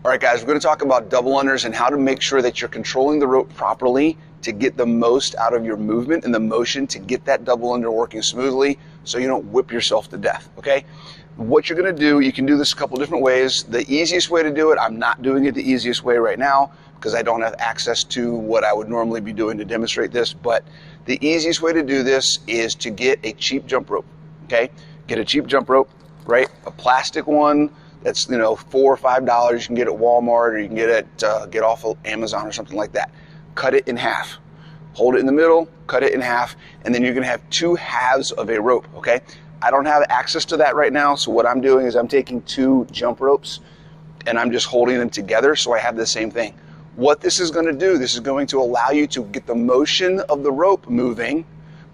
All right, guys, we're going to talk about double unders and how to make sure that you're controlling the rope properly to get the most out of your movement and the motion to get that double under working smoothly so you don't whip yourself to death, okay? What you're going to do, you can do this a couple different ways. The easiest way to do it, I'm not doing it the easiest way right now because I don't have access to what I would normally be doing to demonstrate this, but the easiest way to do this is to get a cheap jump rope, okay? Get a cheap jump rope, right? A plastic one that's, $4 or $5. You can get it at Walmart or you can get it get off of Amazon or something like that. Cut it in half. Hold it in the middle, cut it in half, and then you're going to have two halves of a rope, okay? I don't have access to that right now, so what I'm doing is I'm taking two jump ropes and I'm just holding them together so I have the same thing. What this is going to do, this is going to allow you to get the motion of the rope moving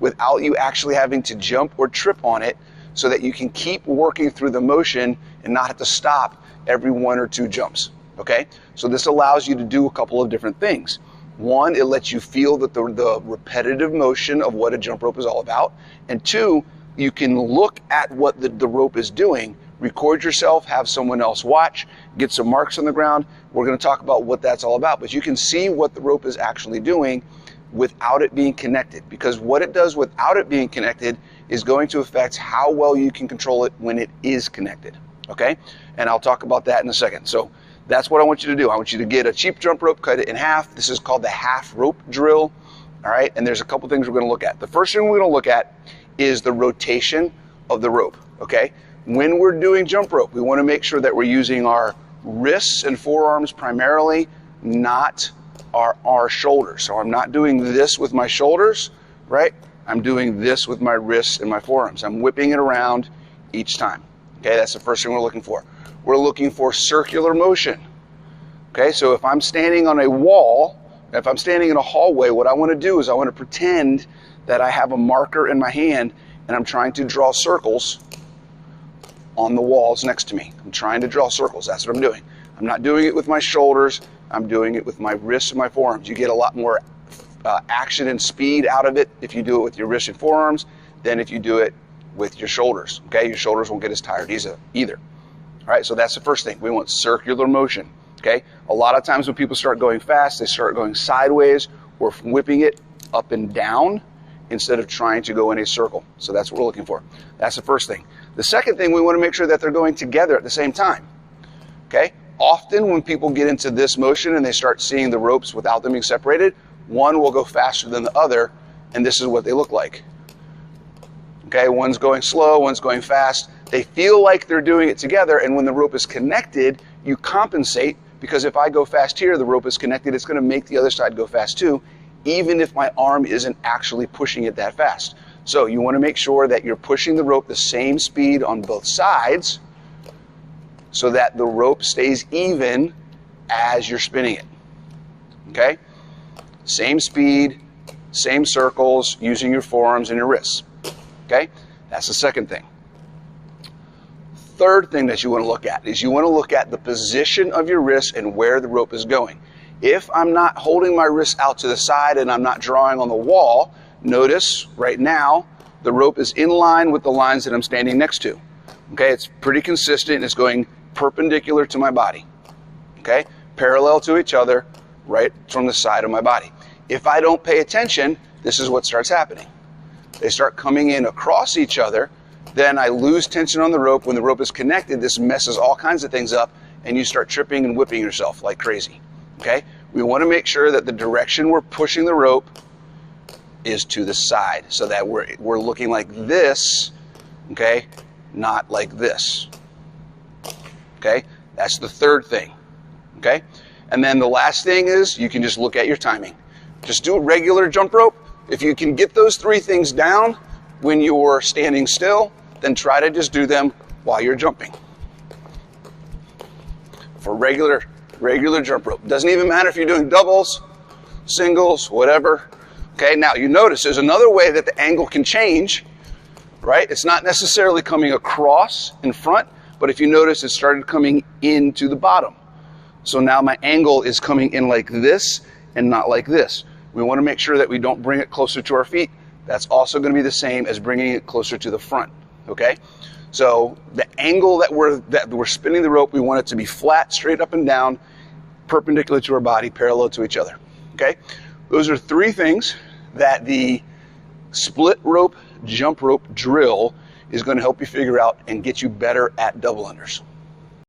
without you actually having to jump or trip on it so that you can keep working through the motion and not have to stop every one or two jumps, okay? So this allows you to do a couple of different things. One, it lets you feel that the repetitive motion of what a jump rope is all about. And two, you can look at what the rope is doing, record yourself, have someone else watch, get some marks on the ground. We're going to talk about what that's all about, but you can see what the rope is actually doing without it being connected, because what it does without it being connected is going to affect how well you can control it when it is connected, okay? And I'll talk about that in a second. So that's what I want you to do. I want you to get a cheap jump rope, cut it in half. This is called the half rope drill, all right? And there's a couple things we're going to look at. The first thing we're going to look at is the rotation of the rope, okay? When we're doing jump rope, we want to make sure that we're using our wrists and forearms primarily, not our shoulders. So I'm not doing this with my shoulders, right? I'm doing this with my wrists and my forearms. I'm whipping it around each time, okay? That's the first thing we're looking for. We're looking for circular motion, okay? So if I'm standing on a wall, if I'm standing in a hallway, what I want to do is I want to pretend that I have a marker in my hand and I'm trying to draw circles on the walls next to me. I'm trying to draw circles. That's what I'm doing. I'm not doing it with my shoulders. I'm doing it with my wrists and my forearms. You get a lot more action and speed out of it if you do it with your wrists and forearms than if you do it with your shoulders, okay? Your shoulders won't get as tired either. All right, so that's the first thing. We want circular motion, okay? A lot of times when people start going fast, they start going sideways or whipping it up and down instead of trying to go in a circle. So that's what we're looking for. That's the first thing. The second thing, we want to make sure that they're going together at the same time, okay? Often when people get into this motion and they start seeing the ropes without them being separated, one will go faster than the other, and this is what they look like. Okay, one's going slow, one's going fast. They feel like they're doing it together, and when the rope is connected, you compensate, because if I go fast here, the rope is connected, it's going to make the other side go fast too, even if my arm isn't actually pushing it that fast. So you want to make sure that you're pushing the rope the same speed on both sides so that the rope stays even as you're spinning it, okay? Same speed, same circles, using your forearms and your wrists, okay? That's the second thing. Third thing that you want to look at is you want to look at the position of your wrist and where the rope is going. If I'm not holding my wrist out to the side and I'm not drawing on the wall, notice right now the rope is in line with the lines that I'm standing next to, okay? It's pretty consistent. It's going perpendicular to my body, okay? Parallel to each other, right from the side of my body. If I don't pay attention, this is what starts happening. They start coming in across each other, then I lose tension on the rope. When the rope is connected, this messes all kinds of things up, and you start tripping and whipping yourself like crazy, okay? We want to make sure that the direction we're pushing the rope is to the side so that we're looking like this, okay? Not like this. Okay, that's the third thing, okay? And then the last thing is you can just look at your timing. Just do a regular jump rope. If you can get those three things down when you're standing still, then try to just do them while you're jumping. For regular jump rope. Doesn't even matter if you're doing doubles, singles, whatever. Okay, now you notice there's another way that the angle can change, right? It's not necessarily coming across in front, but if you notice, it started coming into the bottom. So now my angle is coming in like this and not like this. We want to make sure that we don't bring it closer to our feet. That's also going to be the same as bringing it closer to the front, okay? So the angle that we're spinning the rope, we want it to be flat, straight up and down, perpendicular to our body, parallel to each other. Okay? Those are 3 things that the split rope, jump rope drill is going to help you figure out and get you better at double unders.